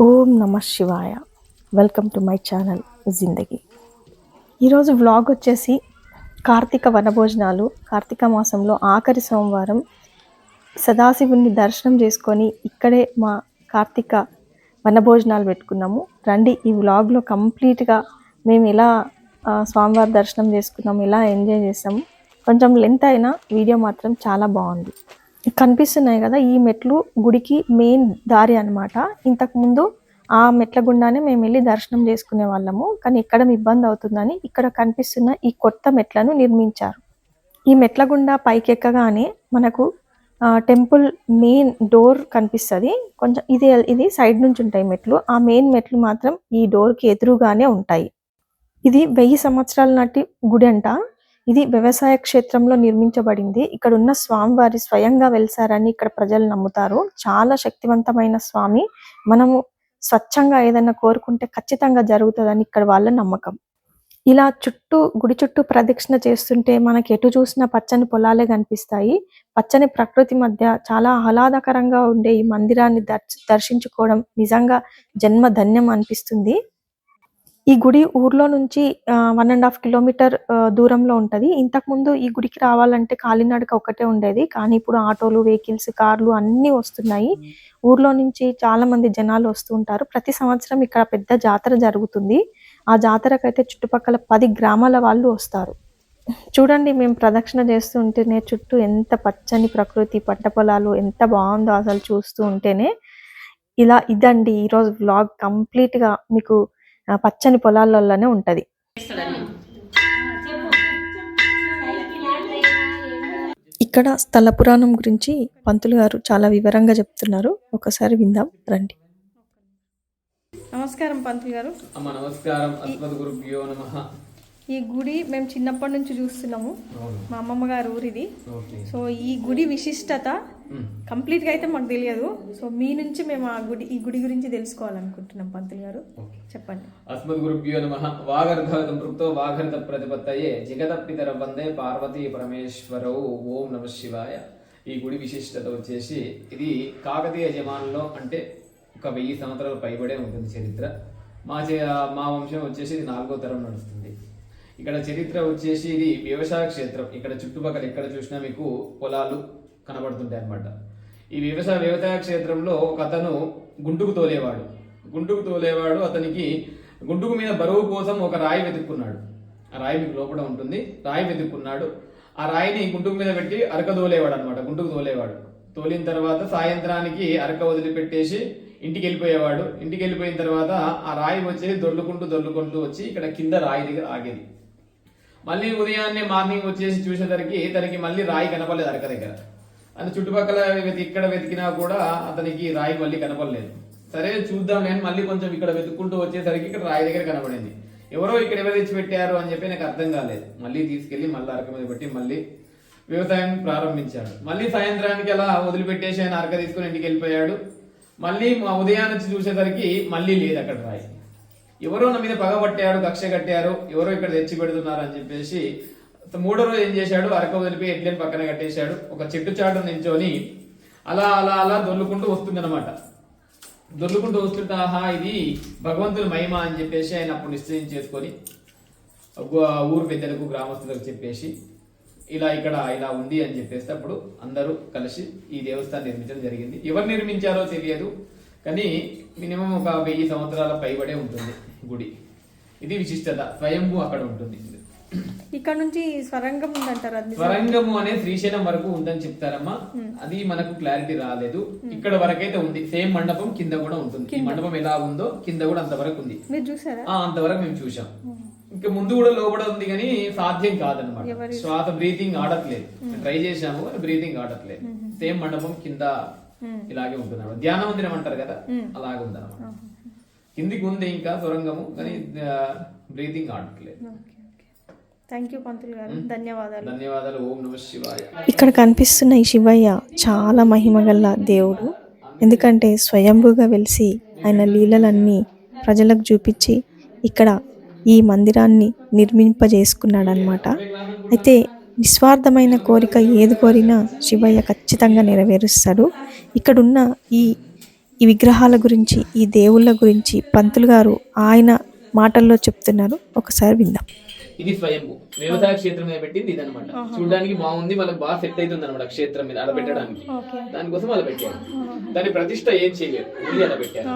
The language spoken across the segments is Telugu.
ఓం నమ శివాయ. వెల్కమ్ టు మై ఛానల్ జిందగీ. ఈరోజు వ్లాగ్ వచ్చేసి కార్తీక వనభోజనాలు. కార్తీక మాసంలో ఆఖరి సోమవారం సదాశివుని దర్శనం చేసుకొని ఇక్కడే మా కార్తీక వనభోజనాలు పెట్టుకున్నాము. రండి ఈ వ్లాగ్లో కంప్లీట్గా మేము ఎలా స్వామివారి దర్శనం చేసుకున్నాము, ఎలా ఎంజాయ్ చేసాము. కొంచెం లెంత్ అయినా వీడియో మాత్రం చాలా బాగుంది. కనిపిస్తున్నాయి కదా, ఈ మెట్లు గుడికి మెయిన్ దారి అనమాట. ఇంతకుముందు ఆ మెట్ల గుండానే మేము వెళ్ళి దర్శనం చేసుకునే వాళ్ళము, కానీ ఎక్కడం ఇబ్బంది అవుతుందని ఇక్కడ కనిపిస్తున్న ఈ కొత్త మెట్లను నిర్మించారు. ఈ మెట్ల గుండా పైకి ఎక్కగానే మనకు టెంపుల్ మెయిన్ డోర్ కనిపిస్తుంది. కొంచెం ఇది సైడ్ నుంచి ఉంటాయి మెట్లు. ఆ మెయిన్ మెట్లు మాత్రం ఈ డోర్కి ఎదురుగానే ఉంటాయి. ఇది 1000 సంవత్సరాల నాటి గుడి అంట. ఇది వ్యవసాయ క్షేత్రంలో నిర్మించబడింది. ఇక్కడ ఉన్న స్వామివారి స్వయంగా వెలిసారని ఇక్కడ ప్రజలు నమ్ముతారు. చాలా శక్తివంతమైన స్వామి. మనము స్వచ్ఛంగా ఏదైనా కోరుకుంటే ఖచ్చితంగా జరుగుతుందని ఇక్కడ వాళ్ళ నమ్మకం. ఇలా గుడి చుట్టూ ప్రదక్షిణ చేస్తుంటే మనకి ఎటు చూసినా పచ్చని పొలాలే కనిపిస్తాయి. పచ్చని ప్రకృతి మధ్య చాలా ఆహ్లాదకరంగా ఉండే ఈ మందిరాన్ని దర్శించుకోవడం నిజంగా జన్మ ధన్యం అనిపిస్తుంది. ఈ గుడి ఊర్లో నుంచి 1.5 కిలోమీటర్ దూరంలో ఉంటది. ఇంతకుముందు ఈ గుడికి రావాలంటే కాలినడక ఒకటే ఉండేది, కానీ ఇప్పుడు ఆటోలు, వెహికల్స్, కార్లు అన్నీ వస్తున్నాయి. ఊర్లో నుంచి చాలా మంది జనాలు వస్తూ ఉంటారు. ప్రతి సంవత్సరం ఇక్కడ పెద్ద జాతర జరుగుతుంది. ఆ జాతరకైతే చుట్టుపక్కల 10 గ్రామాల వాళ్ళు వస్తారు. చూడండి, మేము ప్రదక్షిణ చేస్తూ ఉంటేనే చుట్టూ ఎంత పచ్చని ప్రకృతి, పంట పొలాలు ఎంత బాగుందో అసలు చూస్తూ ఉంటేనే. ఇదండి ఈరోజు వ్లాగ్. కంప్లీట్గా మీకు పచ్చని పొలాలలోనే ఉంటది. ఇక్కడ స్థల పురాణం గురించి పంతులు గారు చాలా వివరంగా చెప్తున్నారు. ఒకసారి విందాం రండి. నమస్కారం పంతులు గారు. నమస్కారం. అస్మద్గురుభ్యో నమః. ఈ గుడి మేము చిన్నప్పటి నుంచి చూస్తున్నాము. మా అమ్మమ్మ గారు ఊరిది. సో ఈ గుడి విశిష్టత కంప్లీట్ గా అయితే మాకు తెలియదు. సో మీ నుంచి మేము ఈ గుడి గురించి తెలుసుకోవాలనుకుంటున్నాం. పంతులు గారు చెప్పండి. అస్మద్గురుభ్యో నమః. వాగర్ధ సంపృక్తో వాగర్ధ ప్రతిపత్తయే జగదపితర వందే పార్వతీ పరమేశ్వరౌ. ఓం నమః శివాయ. ఈ గుడి విశిష్టత వచ్చేసి ఇది కాకతీయ జమానంలో, అంటే ఒక 1000 సంవత్సరాల పైబడే ఉంటుంది చరిత్ర. మా వంశం వచ్చేసి ఇది 4వ తరం నడుస్తుంది. ఇక్కడ చరిత్ర వచ్చేసి ఇది వ్యవసాయ క్షేత్రం. ఇక్కడ చుట్టుపక్కల ఎక్కడ చూసినా మీకు పొలాలు కనబడుతుంటాయి అన్నమాట. ఈ వ్యవసాయ క్షేత్రంలో ఒక అతను గుంటుకు తోలేవాడు. అతనికి గుంటుకు మీద బరువు కోసం ఒక రాయి వెతుక్కున్నాడు. ఆ రాయి మీకు లోపల ఉంటుంది. రాయి వెతుక్కున్నాడు. ఆ రాయిని గుంటుకు మీద పెట్టి అరక తోలేవాడు అనమాట. గుంటుకు తోలిన తర్వాత సాయంత్రానికి అరక వదిలిపెట్టేసి ఇంటికి వెళ్ళిపోయేవాడు. ఇంటికి వెళ్ళిపోయిన తర్వాత ఆ రాయి వచ్చేసి దొర్లుకుంటూ వచ్చి ఇక్కడ కింద రాయి దగ్గర ఆగేది. మళ్ళీ ఉదయాన్నే మార్నింగ్ వచ్చేసి చూసేసరికి తనకి మళ్ళీ రాయి కనపడలేదు అరక దగ్గర. అని చుట్టుపక్కల ఇక్కడ వెతికినా కూడా అతనికి రాయి మళ్ళీ కనపడలేదు. సరే చూద్దాం నేను మళ్ళీ కొంచెం ఇక్కడ వెతుక్కుంటూ వచ్చేసరికి ఇక్కడ రాయి దగ్గర కనపడింది. ఎవరు తెచ్చి పెట్టారు అని చెప్పి నాకు అర్థం కాలేదు. మళ్ళీ తీసుకెళ్లి మళ్ళీ అరక మీద పెట్టి మళ్ళీ వ్యవసాయం ప్రారంభించాడు. మళ్ళీ సాయంత్రానికి అలా వదిలిపెట్టేసి ఆయన అరక తీసుకుని ఇంటికి వెళ్ళిపోయాడు. మళ్ళీ మా ఉదయాన్ని చూసేసరికి మళ్ళీ లేదు అక్కడ రాయి. ఎవరో నా మీద పగబట్టారు, కక్ష కట్టారు, ఎవరో ఇక్కడ తెచ్చి పెడుతున్నారు అని చెప్పేసి 3వ రోజు ఏం చేశాడు, అరక వదిలిపి ఎడ్లని పక్కన కట్టేశాడు. ఒక చెట్టు చాటు నించొని అలా దొర్లుకుంటూ వస్తుందన్నమాట. దొర్లుకుంటూ వస్తుంటే ఆహా ఇది భగవంతుని మహిమ అని చెప్పేసి ఆయన అప్పుడు నిశ్చయం చేసుకొని ఊరు పెద్దలకు, గ్రామస్తులకు చెప్పేసి ఇలా ఉంది అని చెప్పేస్తే అప్పుడు అందరూ కలిసి ఈ దేవస్థానం నిర్మించడం జరిగింది. ఎవరు నిర్మించారో తెలియదు, కానీ మినిమం ఒక 1000 సంవత్సరాల పైబడే ఉంటుంది గుడి. ఇది విశిష్టత. స్వయంభూ అక్కడ ఉంటుంది. ఇక్కడ నుంచి స్వరంగం ఉందంటారు. స్వరంగము అనే శ్రీశైలం వరకు ఉందని చెప్తారమ్మా. అది మనకు క్లారిటీ రాలేదు. ఇక్కడ వరకైతే ఉంది. సేమ్ మండపం కింద కూడా ఉంటుంది. ఈ మండపం ఎలా ఉందో కింద కూడా అంతవరకు ఉంది. మీరు చూసారా? అంతవరకు మేము చూసాం. ఇంకా ముందు కూడా లోపల ఉంది, కానీ సాధ్యం కాదనమాట. శ్వాస బ్రీతింగ్ ఆడట్లేదు. ట్రై చేసాము, బ్రీతింగ్ ఆడట్లేదు. సేమ్ మండపం కింద ఇలాగే ఉంటుంది. ధ్యాన మందిరం అంటారు కదా, అలాగే ఉంది అనమాట. కిందికి ఉంది ఇంకా సొరంగము, కానీ బ్రీతింగ్ ఆడట్లేదు. ధన్యవాదాలు. ఓం నమః శివాయ. ఇక్కడ కనిపిస్తున్న ఈ శివయ్య చాలా మహిమగల దేవుడు. ఎందుకంటే స్వయంభూగా వెలిసి ఆయన లీలలన్నీ ప్రజలకు చూపించి ఇక్కడ ఈ మందిరాన్ని నిర్మింపజేసుకున్నాడు అనమాట. అయితే నిస్వార్థమైన కోరిక ఏది కోరినా శివయ్య ఖచ్చితంగా నెరవేరుస్తాడు. ఇక్కడున్న ఈ విగ్రహాల గురించి, ఈ దేవుళ్ళ గురించి పంతులు గారు ఆయన మాటల్లో చెప్తున్నారు. ఒకసారి విందాం. ఇది స్వయంభూ వ్యవసాయ క్షేత్రం మీద పెట్టింది ఇదనమాట. చూడడానికి బాగుంది, వాళ్ళకి బాగా సెట్ అవుతుంది అనమాట క్షేత్రం మీద అలా పెట్టడానికి. దానికోసం అలా పెట్టారు. దాని ప్రతిష్ట ఏం చేయలేదు, ఓన్లీ అలా పెట్టారు.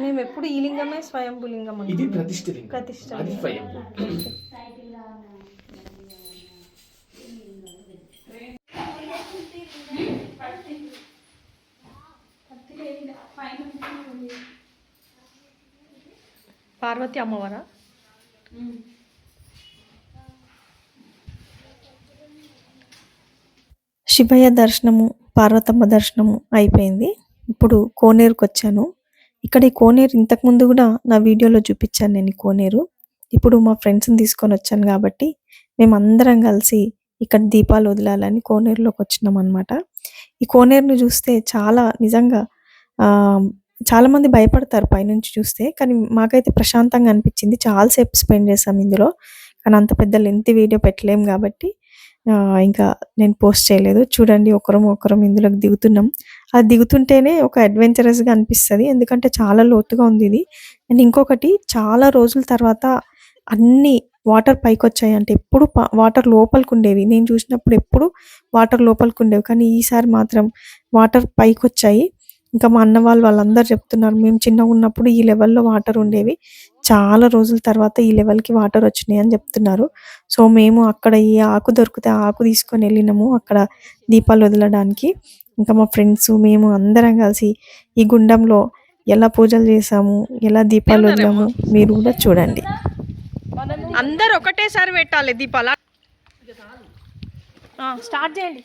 మేము ఎప్పుడు ఈ లింగమే స్వయంభూ లింగం. ఇది ప్రతిష్ఠ లింగం, అది స్వయంభూ. పార్వతి అమ్మవారా? శివయ్య దర్శనము, పార్వతమ్మ దర్శనము అయిపోయింది. ఇప్పుడు కోనేరుకు వచ్చాను. ఇక్కడ ఈ కోనేరు ఇంతకుముందు కూడా నా వీడియోలో చూపించాను నేను ఈ కోనేరు. ఇప్పుడు మా ఫ్రెండ్స్ని తీసుకొని వచ్చాను కాబట్టి మేమందరం కలిసి ఇక్కడ దీపాలు వదలాలని కోనేరులోకి వచ్చినాం అనమాట. ఈ కోనేరును చూస్తే చాలా నిజంగా చాలామంది భయపడతారు పైనుంచి చూస్తే, కానీ మాకైతే ప్రశాంతంగా అనిపించింది. చాలాసేపు స్పెండ్ చేసాం ఇందులో, కానీ అంత పెద్ద లెంత్ వీడియో పెట్టలేము కాబట్టి ఇంకా నేను పోస్ట్ చేయలేదు. చూడండి, ఒకరం ఇందులోకి దిగుతున్నాం. అది దిగుతుంటేనే ఒక అడ్వెంచరస్గా అనిపిస్తుంది, ఎందుకంటే చాలా లోతుగా ఉంది ఇది. అండ్ ఇంకొకటి, చాలా రోజుల తర్వాత అన్ని వాటర్ పైకి వచ్చాయి. అంటే ఎప్పుడు వాటర్ లోపలికి ఉండేవి, నేను చూసినప్పుడు ఎప్పుడు వాటర్ లోపలికి ఉండేవి, కానీ ఈసారి మాత్రం వాటర్ పైకి వచ్చాయి. ఇంకా మా అన్న వాళ్ళందరూ చెప్తున్నారు, మేము చిన్నగా ఉన్నప్పుడు ఈ లెవెల్లో వాటర్ ఉండేవి, చాలా రోజుల తర్వాత ఈ లెవెల్కి వాటర్ వచ్చినాయి అని చెప్తున్నారు. సో మేము అక్కడ ఈ ఆకు దొరికితే ఆకు తీసుకొని వెళ్ళినాము అక్కడ దీపాలు వదలడానికి. ఇంకా మా ఫ్రెండ్స్ మేము అందరం కలిసి ఈ గుండంలో ఎలా పూజలు చేసాము, ఎలా దీపాలు వదిలాము మీరు కూడా చూడండి. అందరు ఒకటేసారి పెట్టాలి దీపాల. స్టార్ట్ చేయండి.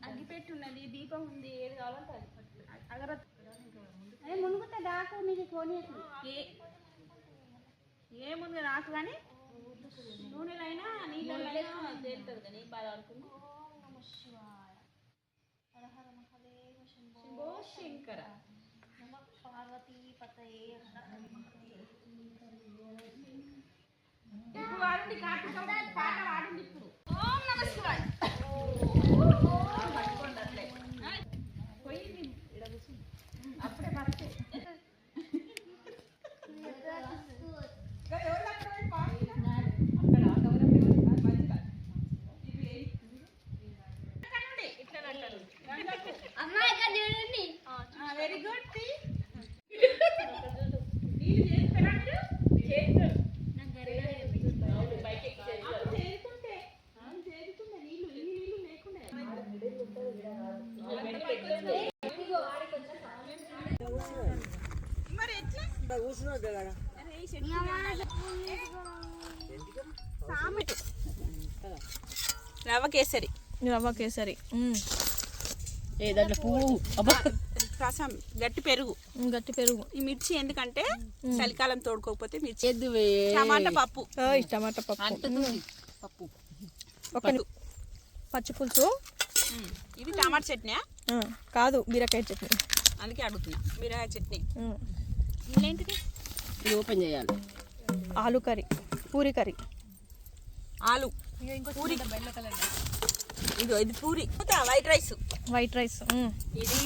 అగ్గిపెట్టున్నది, దీపం ఉంది, ఏది కావాలంటే అదే మునుగుతా దాకా మీకు కొని ఏ ముందు రాకు కానీ నూనెలైనా నీళ్ళైనా తేలుతుంది కానీ బాధ అనుకుంది. శంభో శంకర పార్వతీ పతయే. ఇప్పుడు వాడండి, కార్తీక పాట వాడండి. ఇప్పుడు ఓం నమ శివాయ అప్పుడే పడితే వెరీ గుడ్. రవ్వ కేసరి, ఏదన్నా పువ్వు రసం, గట్టి పెరుగు. ఈ మిర్చి ఎందుకంటే చలికాలం తోడుకోకపోతే మిర్చి. టమాటా పప్పు, పప్పు పచ్చి పులుసు. ఇది టమాటా చట్నీ కాదు, బీరకాయ చట్నీ. అందుకే అడుగుతున్నా, బీరకాయ చట్నీ. ఏంటిది? ఇది ఓపెన్ చేయాలి. ఆలు కర్రీ, పూరి కర్రీ, ఆలు పూరి. ఇదో ఇది పూరి, వైట్ రైస్. ఇది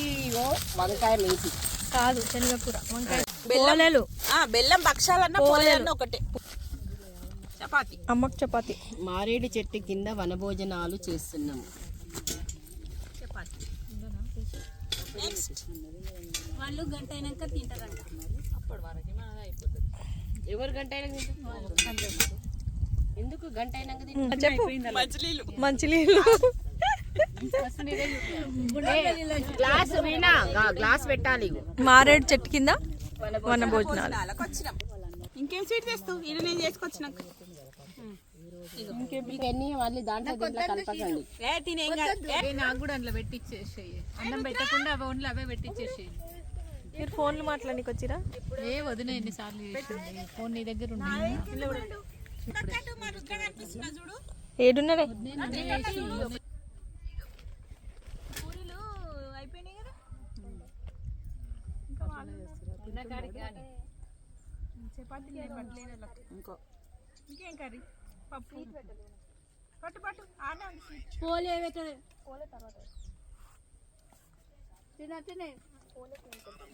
వంకాయ మేతి కాదు, శనగకూర, వంకాయ, బెల్లం భక్షాలన్నా పోలేదన్న ఒకటే. చపాతి, అమ్మకు చపాతి. మారేడు చెట్టు కింద వనభోజనాలు చేస్తున్నాము. చపాతి. నెక్స్ట్ వాళ్ళు గంట అయినాక తింటారంట. అప్పటి వరకు మనది అయిపోతుంది. ఎవరు గంట అయినాక తింటారు? ఎందుకు గంట అయినాక తింటారు? మంచినీళ్ళు. గ్లాస్ పెట్టాలి. మారేడు చెట్టు కింద వనభోజనాలు. ఇంకేం స్వీట్ చేస్తావు? ఇది నేను చేసుకొచ్చినాక మళ్ళీ దాంట్లో కలపకండి. నాకు కూడా అందులో పెట్టిచ్చేసేయి, అన్నం పెట్టకుండా ఓన్లీ అవే పెట్టిచ్చేసేయి. మీరు ఫోన్లు మాట్లాడానికి వచ్చిరా? ఏ వదిన ఎన్నిసార్లు చేసింది ఫోన్ నీ దగ్గర ఉంది. ఏడున్నాడే పూరీలు అయిపోయినాయి కదా చపాతీ ఇంకేం కర్రీ పప్పు పట్టు పట్టు ఆనే ఉంది పోలే పెట్టలే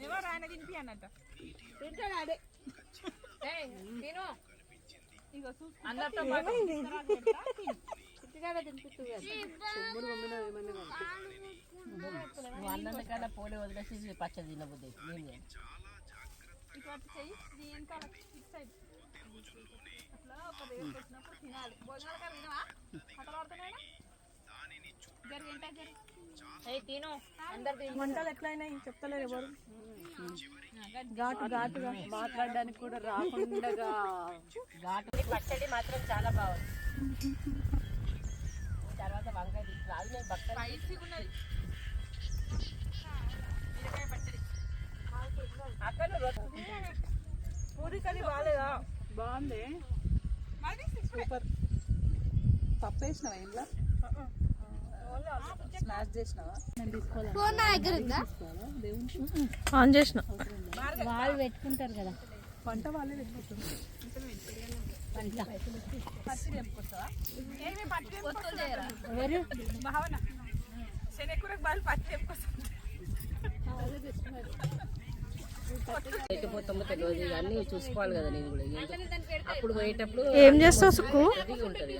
ఎవరు ఆయన తినిపి అన్నట్ట తింటాడు అదే తిను ఇగో అందరితో అన్నం కన్నా పోలే వదిలేసి పచ్చడి తినబుద్ది ఇటు చెయ్యి దీని కాల సైడ్ అట్లా ఒక దేవుడికి వచ్చినప్పుడు తినాలి భోజనాలు కాదు తినవా అట్లా వంటలు ఎట్లయినాయి చెప్తలేరు ఎవరు ఘాటుగా మాట్లాడడానికి కూడా రాకుండా ఘాటు పచ్చడి మాత్రం చాలా బాగుంది. తర్వాత వంకాయ రాదు నేను భక్త స్పైసీగా ఉన్నది బీరకాయ పచ్చడి అక్కడ పూరి కర్రీ బాగాలేదా బాగుంది. సూపర్. పప్పు వేసినావా ఇంట్లో స్మాష్ చేసినావా? ఆన్ చేసిన వాళ్ళు పెట్టుకుంటారు కదా వంట వాళ్ళే పెట్టుకుంటారు. భావన శనగకూరకు బాగా పచ్చి తెంపుకొస్తా పోతామో తెలియదు అన్నీ చూసుకోవాలి కదా నేను కూడా. అప్పుడు పోయేటప్పుడు ఏం చేస్తావు సుక్కు ఉంటుంది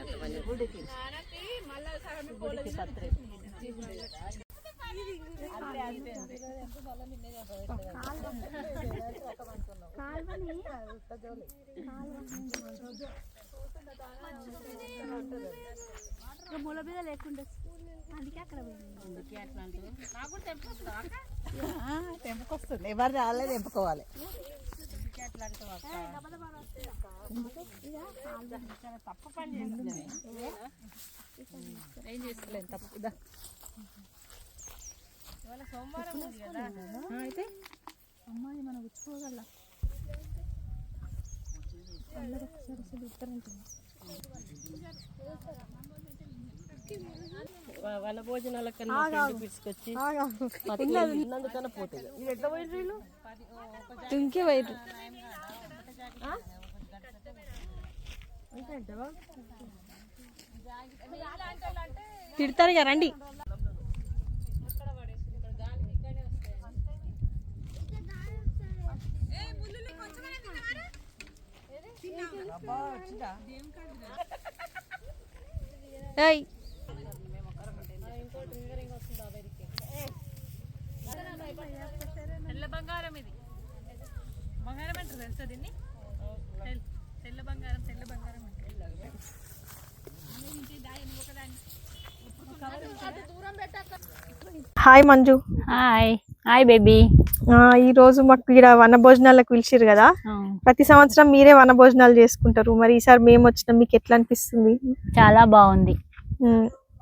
తెంపుకొస్తుంది. ఎవరు రాలే తెంపుకోవాలి. తప్పు పని చేస్తుంది. ఏం చేసుకోలేదు తప్పు. ఇవాళ సోమవారం ఉంది కదా అయితే అమ్మాయి మనం ఉచ్చుకోగల వన భోజనాల కన్నా పిలుచుకొచ్చి తిన్నందుకన్నా పోతుంది. ఇది ఎట్లా పోయింది వీళ్ళు ఇంకే వైరు తిడతారు కదా రండి. ఏయ్ తెల్ల బంగారం. ఇది బంగారం అంటారు తెలుసా దీన్ని? తెల్ల బంగారం అంటే హాయ్ మంజు. Hi baby. ఈ రోజు మాకు ఇక్కడ వన భోజనాలకు పిలిచిరు కదా. ప్రతి సంవత్సరం మీరే వన భోజనాలు చేసుకుంటారు, మరి ఈసారి మేము వచ్చినాం, మీకు ఎట్లా అనిపిస్తుంది? చాలా బాగుంది.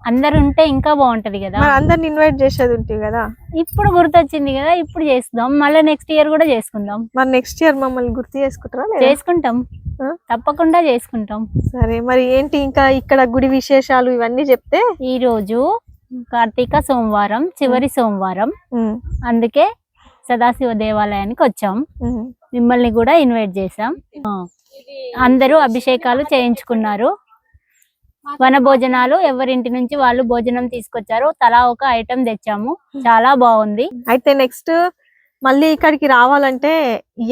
అందరు ఉంటే ఇంకా బాగుంటది కదా. మరి అందరిని ఇన్వైట్ చేసేది ఉంటుంది కదా. ఇప్పుడు గుర్తొచ్చింది కదా, ఇప్పుడు చేస్తాం. మళ్ళీ నెక్స్ట్ ఇయర్ కూడా చేసుకుందాం. మరి నెక్స్ట్ ఇయర్ మమ్మల్ని గుర్తు చేసుకుంటారా? చేసుకుంటాం, తప్పకుండా చేసుకుంటాం. సరే, మరి ఏంటి ఇంకా ఇక్కడ గుడి విశేషాలు ఇవన్నీ చెప్తే. ఈ రోజు కార్తీక సోమవారం, చివరి సోమవారం, అందుకే సదాశివ దేవాలయానికి వచ్చాం. మిమ్మల్ని కూడా ఇన్వైట్ చేసాం. అందరూ అభిషేకాలు చేయించుకున్నారు. వన భోజనాలు ఎవరింటి నుంచి వాళ్ళు భోజనం తీసుకొచ్చారు. తలా ఒక ఐటెం తెచ్చాము, చాలా బాగుంది. అయితే నెక్స్ట్ మళ్ళీ ఇక్కడికి రావాలంటే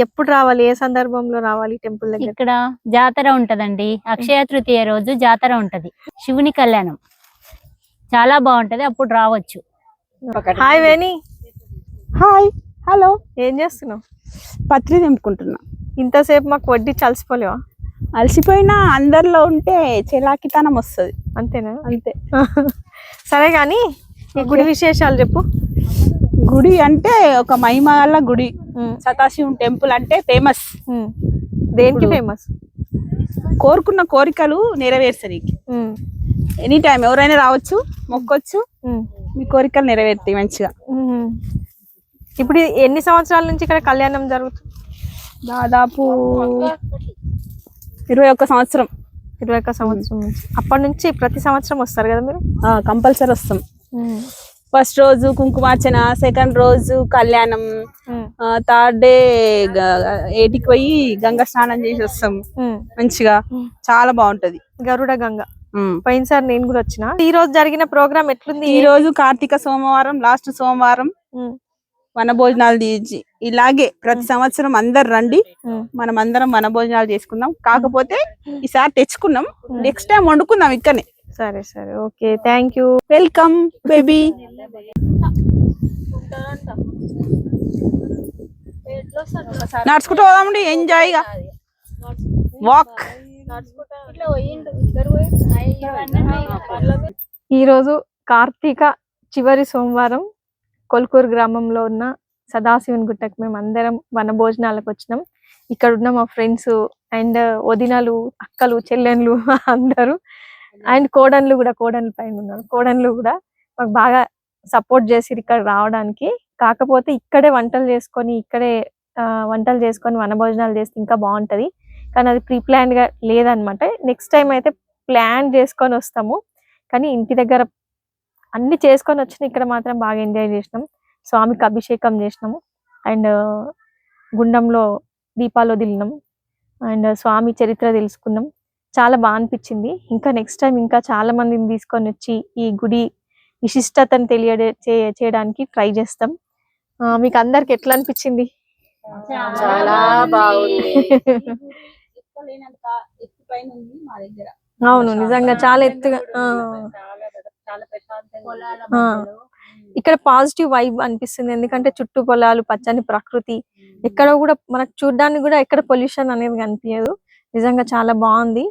ఎప్పుడు రావాలి, ఏ సందర్భంలో రావాలి టెంపుల్ దగ్గర? ఇక్కడ జాతర ఉంటదండి, అక్షయ తృతీయ రోజు జాతర ఉంటది, శివుని కళ్యాణం చాలా బాగుంటది, అప్పుడు రావచ్చు. హాయ్ వేణి. Hi, hello. ఏం చేస్తున్నావు? పత్రి తెంపుకుంటున్నా. ఇంతసేపు మాకు వడ్డీ చలిసిపోలేవా? అలసిపోయినా అందరిలో ఉంటే చెలాకితనం వస్తుంది. అంతేనా? అంతే. సరే గాని ఈ గుడి విశేషాలు చెప్పు. గుడి అంటే ఒక మహిమగల గుడి. సదాశివుని టెంపుల్ అంటే ఫేమస్. దేనికి ఫేమస్? కోరుకున్న కోరికలు నెరవేర్చడానికి ఎనీ టైం ఎవరైనా రావచ్చు, మొక్కొచ్చు, మీ కోరికలు నెరవేరుతాయి మంచిగా. ఇప్పుడు ఎన్ని సంవత్సరాల నుంచి ఇక్కడ కళ్యాణం జరుగుతుంది? దాదాపు 21 సంవత్సరం. 21 సంవత్సరం నుంచి. అప్పటి నుంచి ప్రతి సంవత్సరం వస్తారు కదా మీరు? కంపల్సరీ వస్తాం. ఫస్ట్ రోజు కుంకుమార్చన, సెకండ్ రోజు కళ్యాణం, థర్డ్ డే 8కి పోయి గంగ స్నానం చేసి వస్తాం మంచిగా. చాలా బాగుంటది గరుడ గంగ. పోయినసారి నేను కూడా వచ్చిన. ఈ రోజు జరిగిన ప్రోగ్రామ్ ఎట్లుంది? ఈ రోజు కార్తీక సోమవారం, లాస్ట్ సోమవారం వన భోజనాలు తీసి ఇలాగే ప్రతి సంవత్సరం అందరు రండి, మనం అందరం వన భోజనాలు చేసుకుందాం. కాకపోతే ఈసారి తెచ్చుకున్నాం, నెక్స్ట్ టైం వండుకుందాం ఇక్కడనే. సరే సరే, okay, thank you. Welcome baby. నడుచుకుంటూ పోదామండి, ఎంజాయ్గా వాక్. ఈరోజు కార్తీక చివరి సోమవారం కొల్కూరు గ్రామంలో ఉన్న సదాశివుని గుట్టకు మేము అందరం వన భోజనాలకు వచ్చినాం. ఇక్కడ ఉన్న మా ఫ్రెండ్స్ అండ్ వదినలు, అక్కలు, చెల్లెన్లు అందరూ, అండ్ కోడన్లు పైన ఉన్నారు. కోడన్లు కూడా మాకు బాగా సపోర్ట్ చేసిరు ఇక్కడ రావడానికి. కాకపోతే ఇక్కడే వంటలు చేసుకొని వన భోజనాలు చేస్తే ఇంకా బాగుంటది, కానీ అది ప్రీ ప్లాన్ గా లేదనమాట. నెక్స్ట్ టైం అయితే ప్లాన్ చేసుకొని వస్తాము, కానీ ఇంటి దగ్గర అన్ని చేసుకొని వచ్చిన ఇక్కడ మాత్రం బాగా ఎంజాయ్ చేసినాం. స్వామికి అభిషేకం చేసినాము అండ్ గుండంలో దీపాలు వదిలినాం అండ్ స్వామి చరిత్ర తెలుసుకున్నాం. చాలా బాగా అనిపించింది. ఇంకా నెక్స్ట్ టైం ఇంకా చాలా మందిని తీసుకొని వచ్చి ఈ గుడి విశిష్టతను చేయడానికి ట్రై చేస్తాం. మీకు అందరికి ఎట్లా అనిపించింది? చాలా బాగుంది. అవును, నిజంగా చాలా ఎత్తుగా. ఇక్కడ పాజిటివ్ వైబ్ అనిపిస్తుంది, ఎందుకంటే చుట్టూ పొలాలు, పచ్చని ప్రకృతి, ఎక్కడ కూడా మనకు చూడడానికి కూడా ఎక్కడ పొల్యూషన్ అనేది కనిపించదు. నిజంగా చాలా బాగుంది.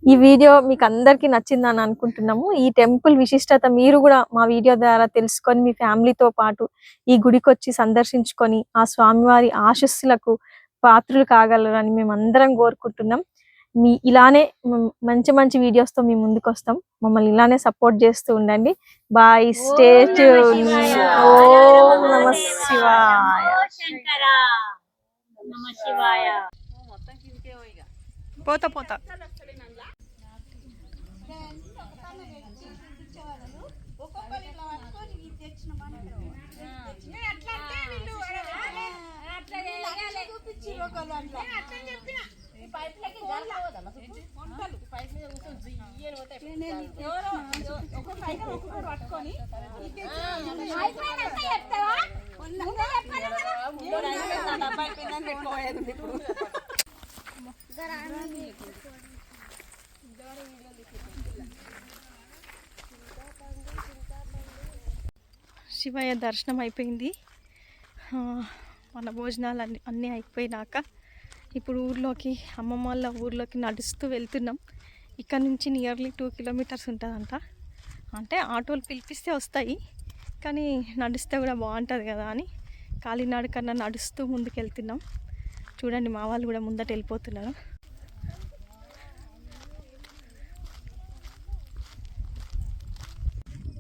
ఈ వీడియో మీకు అందరికి నచ్చిందని అనుకుంటున్నాము. ఈ టెంపుల్ విశిష్టత మీరు కూడా మా వీడియో ద్వారా తెలుసుకొని మీ ఫ్యామిలీతో పాటు ఈ గుడికి వచ్చి సందర్శించుకొని ఆ స్వామివారి ఆశీస్సులకు పాత్రులు కాగలరని మేము అందరం కోరుకుంటున్నాం. ఇలానే మంచి మంచి వీడియోస్ తో మీ ముందుకు వస్తాం. మమ్మల్ని ఇలానే సపోర్ట్ చేస్తూ ఉండండి. Bye, stay tune. ఓం నమః శివాయ. పోతా శివయ్య దర్శనం అయిపోయింది. మన భోజనాలు అన్నీ అయిపోయినాక ఇప్పుడు అమ్మమ్మ వాళ్ళ ఊర్లోకి నడుస్తూ వెళ్తున్నాం. ఇక్కడ నుంచి నియర్లీ 2 కిలోమీటర్స్ ఉంటుందంట. అంటే ఆటోలు పిలిపిస్తే వస్తాయి, కానీ నడిస్తే కూడా బాగుంటుంది కదా అని కాలినడకన్నా నడుస్తూ ముందుకు వెళ్తున్నాం. చూడండి, మా వాళ్ళు కూడా ముందట వెళ్ళిపోతున్నారు.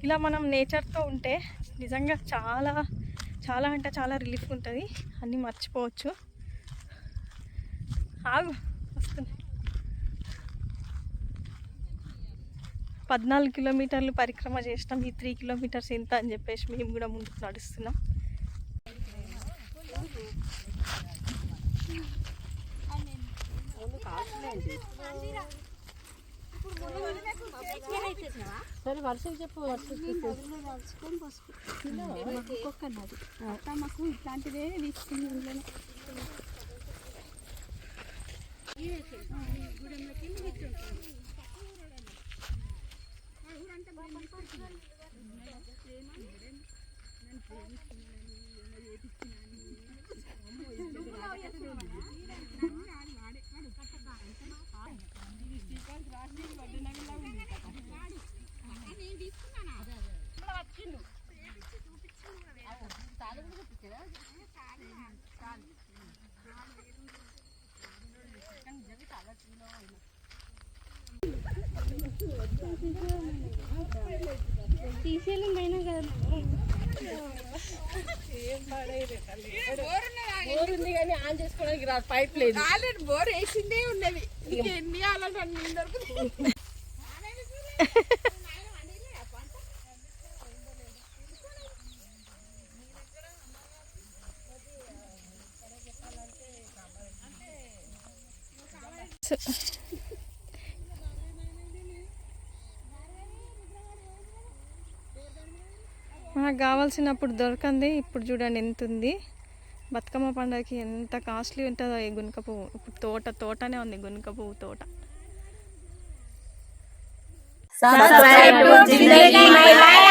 ఇలా మనం నేచర్తో ఉంటే నిజంగా చాలా చాలా అంటే చాలా రిలీఫ్ ఉంటుంది, అన్నీ మర్చిపోవచ్చు. వస్తుంది. 14 కిలోమీటర్లు పరిక్రమ చేసినాం. ఈ 3 కిలోమీటర్స్ ఎంత అని చెప్పేసి మేము కూడా ముందుకు నడుస్తున్నాం. వర్షం చెప్పు. ఇట్లాంటిదే తీసుకుని తీసేయాలి కదా. బోర్ ఉంది కానీ ఆన్ చేసుకోవడానికి రాదు, పైప్ లేదు. ఆల్రెడీ బోర్ వేసిందే ఉన్నది, ఎన్ని ఆలోచన దొరుకుతుంది. మనకు కావాల్సినప్పుడు దొరకంది ఇప్పుడు చూడండి ఎంత ఉంది. బతుకమ్మ పండుగకి ఎంత కాస్ట్లీ ఉంటుందో ఈ గునుక పువ్వు. ఇప్పుడు తోటనే ఉంది గునుక పువ్వు తోట. Subscribe to Zindagi My Life.